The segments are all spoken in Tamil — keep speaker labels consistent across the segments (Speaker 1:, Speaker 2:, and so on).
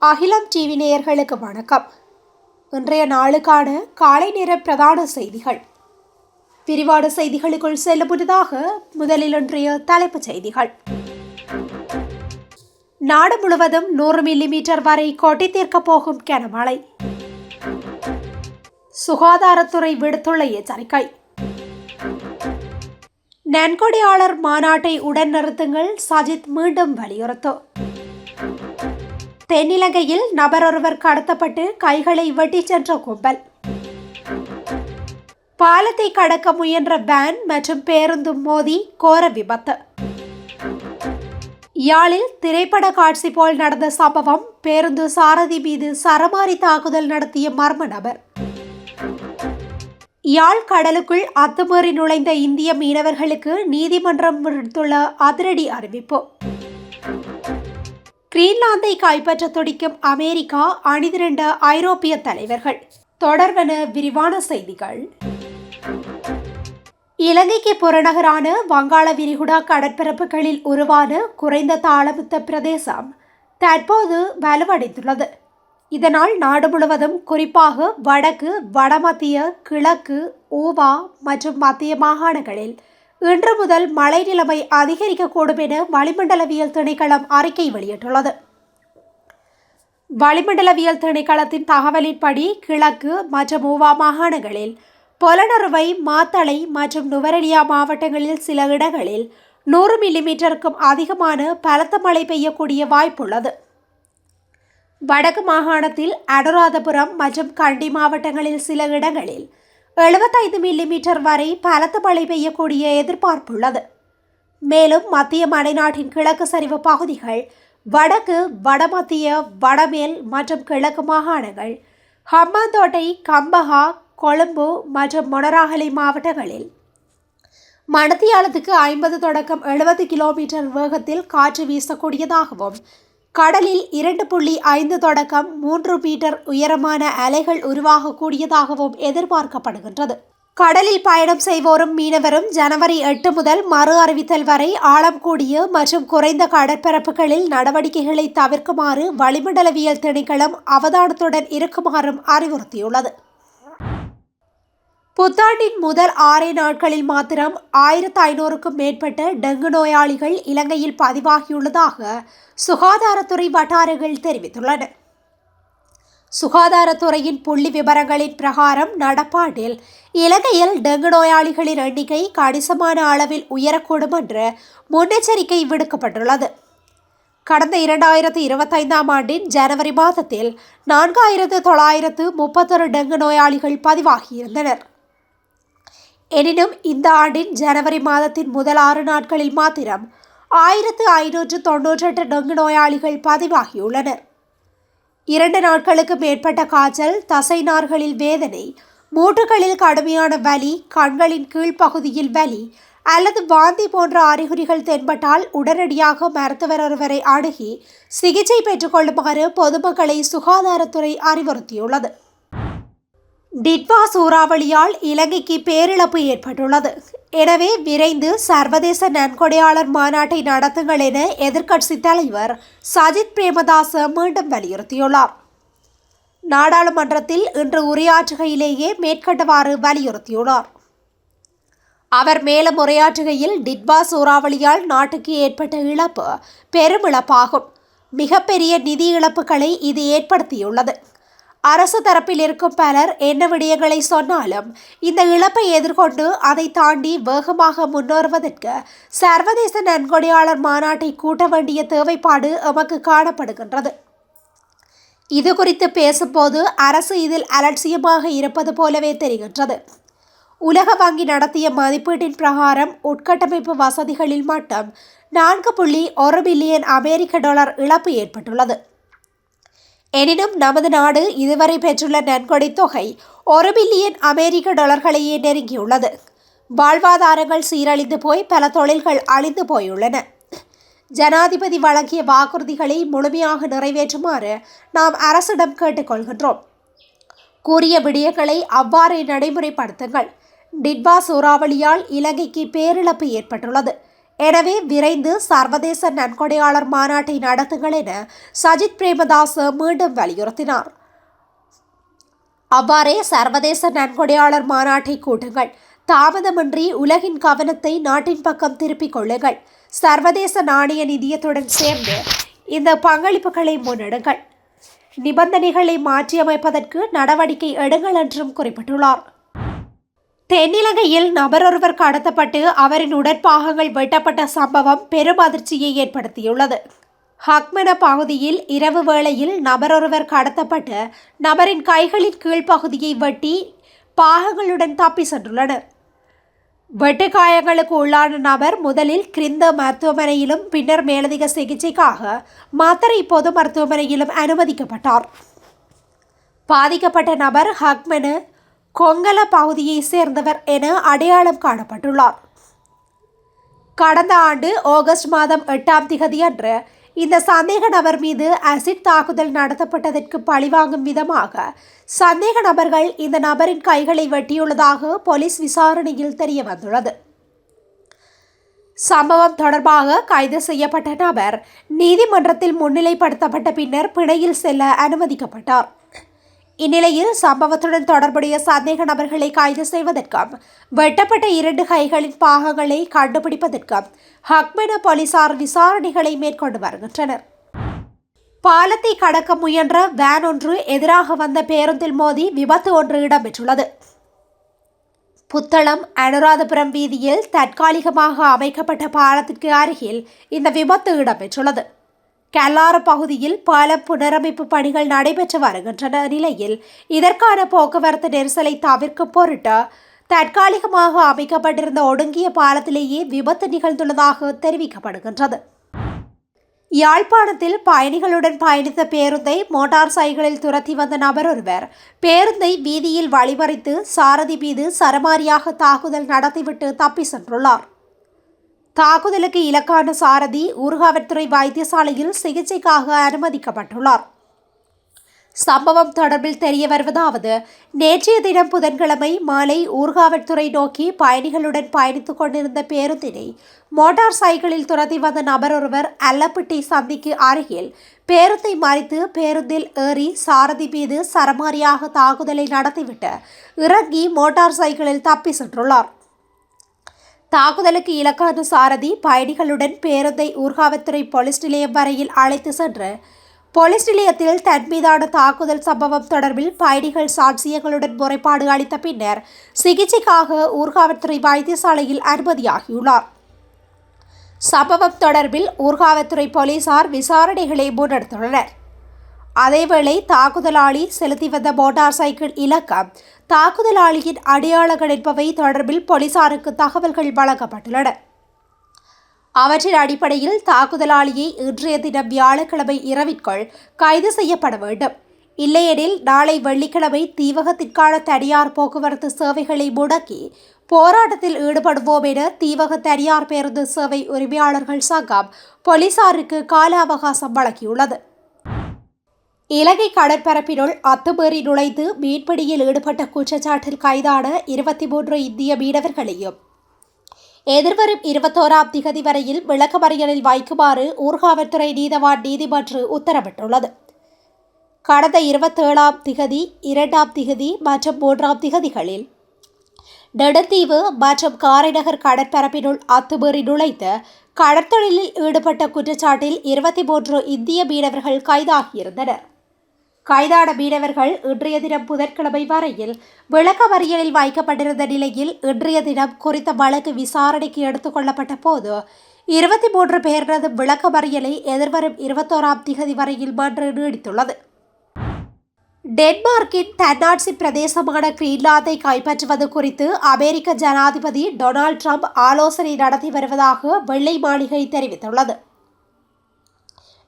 Speaker 1: அகிலம் டிவி நேயர்களுக்கு வணக்கம். இன்றைய நாளுக்கான காலை நேர பிரதான செய்திகள். விரிவான செய்திகளுக்குள் செல்ல முன்னதாக முதலில் இன்றைய தலைப்புச் செய்திகள். நாடு முழுவதும் 100 மில்லிமீட்டர் வரை கொட்டி தீர்க்கப் போகும் கனமழை. சுகாதாரத்துறை விடுத்துள்ள எச்சரிக்கை. நன்கொடையாளர் மாநாட்டை உடன் நிறுத்துங்கள், சஜித் மீண்டும் வலியுறுத்து. தென்னிலங்கையில் நபரொருவர் கடத்தப்பட்டு கைகளை வெட்டிச் சென்ற கும்பல். பாலத்தை கடக்க முயன்ற வேன் மற்றும் பேருந்து மோதி கோர விபத்து. யாழில் திரைப்பட காட்சி போல் நடந்த சம்பவம். பேருந்து சாரதி மீது சரமாரி தாக்குதல் நடத்திய மர்ம நபர். யாழ் கடலுக்குள் அத்துமீறி நுழைந்த இந்திய மீனவர்களுக்கு நீதிமன்றம் விடுத்துள்ள அதிரடி அறிவிப்பு. கிரீன்லாந்தை கைப்பற்ற துடிக்கும் அமெரிக்கா, அணிதிரண்ட ஐரோப்பிய தலைவர்கள். தொடர்வன விரிவான செய்திகள். இலங்கைக்கு புறநகரான வங்காள விரிகுடா கடற்பரப்புகளில் உருவான குறைந்த தாளமுத்த பிரதேசம் தற்போது வலுவடைந்துள்ளது. இதனால் நாடு முழுவதும், குறிப்பாக வடக்கு, வடமத்திய, கிழக்கு, ஊவா மற்றும் மத்திய மாகாணங்களில் இன்று முதல் மழை நிலைமை அதிகரிக்கக்கூடும் என வளிமண்டலவியல் திணைக்களம் அறிக்கை வெளியிட்டுள்ளது. வளிமண்டலவியல் திணைக்களத்தின் தகவலின்படி கிழக்கு மற்றும் ஊவா மாகாணங்களில் பொலனறுவை, மாத்தளை மற்றும் நுவரெலியா மாவட்டங்களில் சில இடங்களில் 100 மில்லிமீட்டருக்கும் அதிகமான பலத்த மழை பெய்யக்கூடிய வாய்ப்புள்ளது. வடக்கு மாகாணத்தில் அனுராதபுரம் மற்றும் கண்டி மாவட்டங்களில் சில இடங்களில் 75 மில்லிமீட்டர் வரை பலத்த மழை பெய்யக்கூடிய எதிர்பார்ப்புள்ளது. மேலும் மத்திய மலைநாட்டின் கிழக்கு சரிவு பகுதிகள், வடக்கு, வடமத்திய, வடமேல் மற்றும் கிழக்கு மாகாணங்கள், ஹம்பாந்தோட்டை, கம்பஹா, கொழும்பு மற்றும் மொனராகலை மாவட்டங்களில் மணித்தியாலத்துக்கு 50 தொடக்கம் 70 கிலோமீட்டர் வேகத்தில் காற்று வீசக்கூடியதாகவும், கடலில் 2.5 தொடக்கம் 3 மீட்டர் உயரமான அலைகள் உருவாகக்கூடியதாகவும் எதிர்பார்க்கப்படுகின்றது. கடலில் பயணம் செய்வோரும் மீனவரும் ஜனவரி 8 முதல் மறு அறிவித்தல் வரை ஆழம் கூடிய மற்றும் குறைந்த கடற்பரப்புகளில் நடவடிக்கைகளை தவிர்க்குமாறு வளிமண்டலவியல் திணைக்களம் அவதானத்துடன் இருக்குமாறும் அறிவுறுத்தியுள்ளது. புத்தாண்டின் முதல் 6 நாட்களில் மாத்திரம் 1500க்கும் மேற்பட்ட டெங்கு நோயாளிகள் இலங்கையில் பதிவாகியுள்ளதாக சுகாதாரத்துறை வட்டாரங்கள் தெரிவித்துள்ளன. சுகாதாரத்துறையின் புள்ளி விவரங்களின் பிரகாரம் நடப்பாண்டில் இலங்கையில் டெங்கு நோயாளிகளின் எண்ணிக்கை கணிசமான அளவில் உயரக்கூடும் என்று முன்னெச்சரிக்கை விடுக்கப்பட்டுள்ளது. கடந்த 2025ஆம் ஆண்டின் ஜனவரி மாதத்தில் 4931 டெங்கு நோயாளிகள் பதிவாகியிருந்தனர். எனினும் இந்த ஆண்டின் ஜனவரி மாதத்தின் முதல் 6 நாட்களில் மாத்திரம் 1598 டெங்கு நோயாளிகள் பதிவாகியுள்ளனர். 2 நாட்களுக்கு மேற்பட்ட காய்ச்சல், தசை நார்களில் வேதனை, மூட்டுகளில் கடுமையான வலி, கண்களின் கீழ்ப்பகுதியில் வலி அல்லது வாந்தி போன்ற அறிகுறிகள் தென்பட்டால் உடனடியாக மருத்துவர் ஒருவரை அணுகி சிகிச்சை பெற்றுக்கொள்ளுமாறு பொதுமக்களை சுகாதாரத்துறை அறிவுறுத்தியுள்ளது. டிட்வா சூறாவளியால் இலங்கைக்கு பேரிழப்பு ஏற்பட்டுள்ளது. எனவே விரைந்து சர்வதேச நன்கொடையாளர் மாநாட்டை நடத்துங்கள் என எதிர்க்கட்சித் தலைவர் சஜித் பிரேமதாச மீண்டும் வலியுறுத்தியுள்ளார். நாடாளுமன்றத்தில் இன்று உரையாற்றுகையிலேயே மேற்கண்டவாறு வலியுறுத்தியுள்ளார். அவர் மேலும் உரையாற்றுகையில், டிட்வா சூறாவளியால் நாட்டுக்கு ஏற்பட்ட இழப்பு பெரும் இழப்பாகும். மிகப்பெரிய நிதி இழப்புகளை இது ஏற்படுத்தியுள்ளது. அரசு தரப்பில் இருக்கும் பலர் என்ன விடயங்களை சொன்னாலும் இந்த இழப்பை எதிர்கொண்டு அதை தாண்டி வேகமாக முன்னேறுவதற்கு சர்வதேச நன்கொடையாளர் மாநாட்டை கூட்ட வேண்டிய தேவைப்பாடு எமக்கு காணப்படுகின்றது. இது குறித்து பேசும்போது அரசு இதில் அலட்சியமாக இருப்பது போலவே தெரிகின்றது. உலக வங்கி நடத்திய மதிப்பீட்டின் பிரகாரம் உட்கட்டமைப்பு வசதிகளில் மட்டும் 4.1 பில்லியன் அமெரிக்க டாலர் இழப்பு ஏற்பட்டுள்ளது. எனினும் நமது நாடு இதுவரை பெற்றுள்ள நன்கொடை தொகை 1 பில்லியன் அமெரிக்க டாலர்களையே நெருங்கியுள்ளது. வாழ்வாதாரங்கள் சீரழிந்து போய் பல தொழில்கள் அழிந்து போயுள்ளன. ஜனாதிபதி வழங்கிய வாக்குறுதிகளை முழுமையாக நிறைவேற்றுமாறு நாம் அரசிடம் கேட்டுக்கொள்கின்றோம். கூறிய விடயங்களை அவ்வாறே நடைமுறைப்படுத்துங்கள். டிட்வா சூறாவளியால் இலங்கைக்கு பேரிழப்பு ஏற்பட்டுள்ளது. எனவே விரைந்து சர்வதேச நன்கொடையாளர் மாநாட்டை நடத்துங்கள் என சஜித் பிரேமதாச மீண்டும் வலியுறுத்தினார். அவ்வாறே சர்வதேச நன்கொடையாளர் மாநாட்டை கூட்டுங்கள், தாமதமின்றி உலகின் கவனத்தை நாட்டின் பக்கம் திருப்பிக் கொள்ளுங்கள், சர்வதேச நாணய நிதியத்துடன் சேர்ந்து இந்த பங்களிப்புகளை முன்னெடுங்கள், நிபந்தனைகளை மாற்றியமைப்பதற்கு நடவடிக்கை எடுங்கள் என்றும் குறிப்பிட்டுள்ளார். தென்னிலங்கையில் நபரொருவர் கடத்தப்பட்டு அவரின் உடற்பாகங்கள் வெட்டப்பட்ட சம்பவம் பெரும் அதிர்ச்சியை ஏற்படுத்தியுள்ளது. ஹக்மன பகுதியில் இரவு வேளையில் நபரொருவர் கடத்தப்பட்டு நபரின் கைகளின் கீழ்ப்பகுதியை வெட்டி பாகங்களுடன் தப்பி சென்றுள்ளனர். வெட்டுக்காயங்களுக்கு உள்ளான நபர் முதலில் கிரிந்த மருத்துவமனையிலும் பின்னர் மேலதிக சிகிச்சைக்காக மாத்தறை பொது மருத்துவமனையிலும் அனுமதிக்கப்பட்டார். பாதிக்கப்பட்ட நபர் ஹக்மன கொங்கல பகுதியை சேர்ந்தவர் என அடையாளம் காணப்பட்டுள்ளார். கடந்த ஆண்டு ஆகஸ்ட் மாதம் 8ஆம் திகதி அன்று இந்த சந்தேக நபர் மீது அசிட் தாக்குதல் நடத்தப்பட்டதற்கு பழிவாங்கும் விதமாக சந்தேக நபர்கள் இந்த நபரின் கைகளை வெட்டியுள்ளதாக போலீஸ் விசாரணையில் தெரிய வந்துள்ளது. சம்பவம் தொடர்பாக கைது செய்யப்பட்ட நபர் நீதிமன்றத்தில் முன்னிலைப்படுத்தப்பட்ட பின்னர் பிணையில் செல்ல அனுமதிக்கப்பட்டார். இந்நிலையில் சம்பவத்துடன் தொடர்புடைய சந்தேக நபர்களை கைது செய்வதற்கும் வெட்டப்பட்ட 2 கைகளின் பாகங்களை கண்டுபிடிப்பதற்கும் ஹக்மன போலீசார் விசாரணைகளை மேற்கொண்டு வருகின்றனர். பாலத்தை கடக்க முயன்ற வேன் ஒன்று எதிராக வந்த பேருந்தில் மோதி விபத்து ஒன்று இடம்பெற்றுள்ளது. புத்தளம் அனுராதபுரம் வீதியில் தற்காலிகமாக அமைக்கப்பட்ட பாலத்திற்கு அருகில் இந்த விபத்து இடம்பெற்றுள்ளது. கல்லாறு பகுதியில் பாலம் புனரமைப்பு பணிகள் நடைபெற்று வருகின்றன நிலையில் இதற்கான போக்குவரத்து நெரிசலை தவிர்க்கும் பொருட்டு தற்காலிகமாக அமைக்கப்பட்டிருந்த ஒடுங்கிய பாலத்திலேயே விபத்து நிகழ்ந்துள்ளதாக தெரிவிக்கப்படுகின்றது. யாழ்ப்பாணத்தில் பயணிகளுடன் பயணித்த பேருந்தை மோட்டார் சைக்கிளில் துரத்தி வந்த நபர் ஒருவர் பேருந்தை வீதியில் வழிமறித்து சாரதி மீது சரமாரியாக தாக்குதல் நடத்திவிட்டு தப்பி சென்றுள்ளார். தாக்குதலுக்கு இலக்கான சாரதி ஊர்காவற்துறை வைத்தியசாலையில் சிகிச்சைக்காக அனுமதிக்கப்பட்டுள்ளார். சம்பவம் தொடர்பில் தெரிய வருவதாவது, நேற்றைய தினம் புதன்கிழமை மாலை ஊர்காவற்துறை நோக்கி பயணிகளுடன் பயணித்துக் கொண்டிருந்த பேருந்தினை மோட்டார் சைக்கிளில் துரத்தி வந்த நபர் ஒருவர் அல்லப்பட்டி சந்திக்கு அருகில் பேருந்தை மறித்து பேருந்தில் ஏறி சாரதி மீது சரமாரியாக தாக்குதலை நடத்திவிட்டு இறங்கி மோட்டார் சைக்கிளில் தப்பி சென்றுள்ளார். தாக்குதலுக்கு இலக்கான சாரதி பயணிகளுடன் பேருந்தை ஊர்காவற்துறை போலீஸ் நிலையம் வரையில் அழைத்து சென்று போலீஸ் நிலையத்தில் தன் மீதான தாக்குதல் சம்பவம் தொடர்பில் பயணிகள் சாட்சியங்களுடன் முறைப்பாடு அளித்த பின்னர் சிகிச்சைக்காக ஊர்காவற்துறை வைத்தியசாலையில் அனுமதியாகியுள்ளார். சம்பவம் தொடர்பில் ஊர்காவற்துறை போலீசார் விசாரணைகளை முன்னெடுத்துள்ளனர். அதேவேளை தாக்குதலாளி செலுத்தி வந்த மோட்டார் சைக்கிள் இலக்கம், தாக்குதலாளியின் அடையாளங்கள் என்பவை தொடர்பில் போலீசாருக்கு தகவல்கள் வழங்கப்பட்டுள்ளன. அவற்றின் அடிப்படையில் தாக்குதலாளியை இன்றைய தினம் வியாழக்கிழமை இரவிற்குள் கைது செய்யப்பட வேண்டும். இல்லையெனில் நாளை வெள்ளிக்கிழமை தீவகத்திற்கான தனியார் போக்குவரத்து சேவைகளை முடக்கி போராட்டத்தில் ஈடுபடுவோம் என தீவக தனியார் பேருந்து சேவை உரிமையாளர்கள் சங்கம் போலீசாருக்கு கால அவகாசம் வழங்கியுள்ளது. இலங்கை கடற்பரப்பினுள் அத்துமீறி நுழைந்து மீன்பிடியில் ஈடுபட்ட குற்றச்சாட்டில் கைதான 23 இந்திய மீனவர்களையும் எதிர்வரும் 21ஆம் திகதி வரையில் விளக்கமறியலில் வைக்குமாறு ஊர்காவற்துறை நீதவான் நீதிமன்றம் உத்தரவிட்டுள்ளது. கடந்த 27ஆம் திகதி, 2ஆம் திகதி மற்றும் 3ஆம் திகதிகளில் நெடுந்தீவு மற்றும் காரைநகர் கடற்பரப்பினுள் அத்துமீறி நுழைத்து கடற்தொழிலில் ஈடுபட்ட குற்றச்சாட்டில் 23 இந்திய மீனவர்கள் கைதாகியிருந்தனர். கைதான மீனவர்கள் இன்றைய தினம் புதன்கிழமை வரையில் விளக்கமறியலில் வைக்கப்பட்டிருந்த நிலையில் இன்றைய தினம் குறித்த வழக்கு விசாரணைக்கு எடுத்துக் கொள்ளப்பட்ட போது 23 பேரது விளக்கமறியலை எதிர்வரும் 21ஆம் திகதி வரையில் மன்று நீடித்துள்ளது. டென்மார்க்கின் தன்னாட்சி பிரதேசமான கிரீன்லாந்தை கைப்பற்றுவது குறித்து அமெரிக்க ஜனாதிபதி டொனால்ட் ட்ரம்ப் ஆலோசனை நடத்தி வருவதாக வெள்ளை மாளிகை தெரிவித்துள்ளது.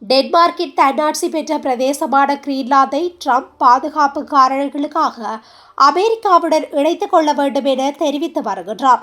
Speaker 1: டென்மார்க்கின் தன்னாட்சி பெற்ற பிரதேசமான கிரீன்லாந்தை ட்ரம்ப் பாதுகாப்பு காரணங்களுக்காக அமெரிக்காவுடன் இணைத்துக் கொள்ள வேண்டும் என தெரிவித்து வருகின்றார்.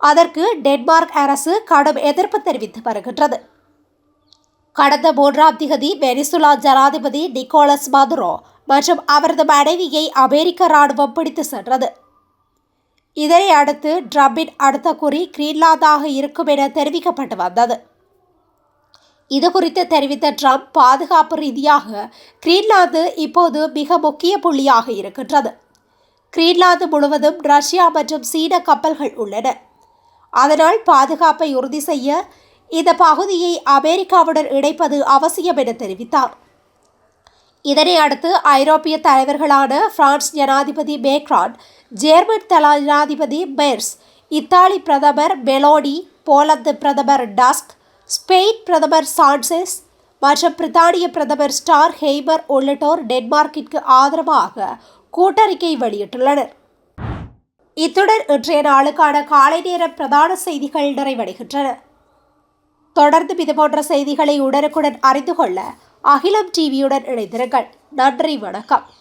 Speaker 1: அதற்கு டென்மார்க் அரசு கடும் எதிர்ப்பு தெரிவித்து வருகின்றது. கடந்த 3ஆம் திகதி வெனிசுலா ஜனாதிபதி நிக்கோலஸ் மதுரோ மற்றும் அவரது மனைவியை அமெரிக்க இராணுவம் பிடித்து சென்றது. இதனை அடுத்து ட்ரம்பின் அடுத்த குறி கிரீன்லாந்தாக இருக்கும் என தெரிவிக்கப்பட்டு வந்தது. இதுகுறித்து தெரிவித்த ட்ரம்ப், பாதுகாப்பு ரீதியாக கிரீன்லாந்து இப்போது மிக முக்கிய புள்ளியாக இருக்கின்றது. கிரீன்லாந்து முழுவதும் ரஷ்யா மற்றும் சீன கப்பல்கள் உள்ளன. அதனால் பாதுகாப்பை உறுதி செய்ய இந்த பகுதியை அமெரிக்காவுடன் இணைப்பது அவசியம் என தெரிவித்தார். இதனை அடுத்து ஐரோப்பிய தலைவர்களான பிரான்ஸ் ஜனாதிபதி மேக்ரான், ஜெர்மன் ஜனாதிபதி மெர்ஸ், இத்தாலி பிரதமர் மெலோனி, போலந்து பிரதமர் டஸ்க், ஸ்பெயின் பிரதமர் சான்செஸ் மற்றும் பிரித்தானிய பிரதமர் ஸ்டார் ஹெய்மர் உள்ளிட்டோர் டென்மார்க்கிற்கு ஆதரவாக கூட்டறிக்கை வெளியிட்டுள்ளனர். இத்துடன் இன்றைய நாளுக்கான காலை நேர பிரதான செய்திகள் நிறைவடைகின்றன. தொடர்ந்து இதுபோன்ற செய்திகளை உடனுக்குடன் அறிந்து கொள்ள அகிலம் டிவியுடன் இணைந்திருங்கள். நன்றி, வணக்கம்.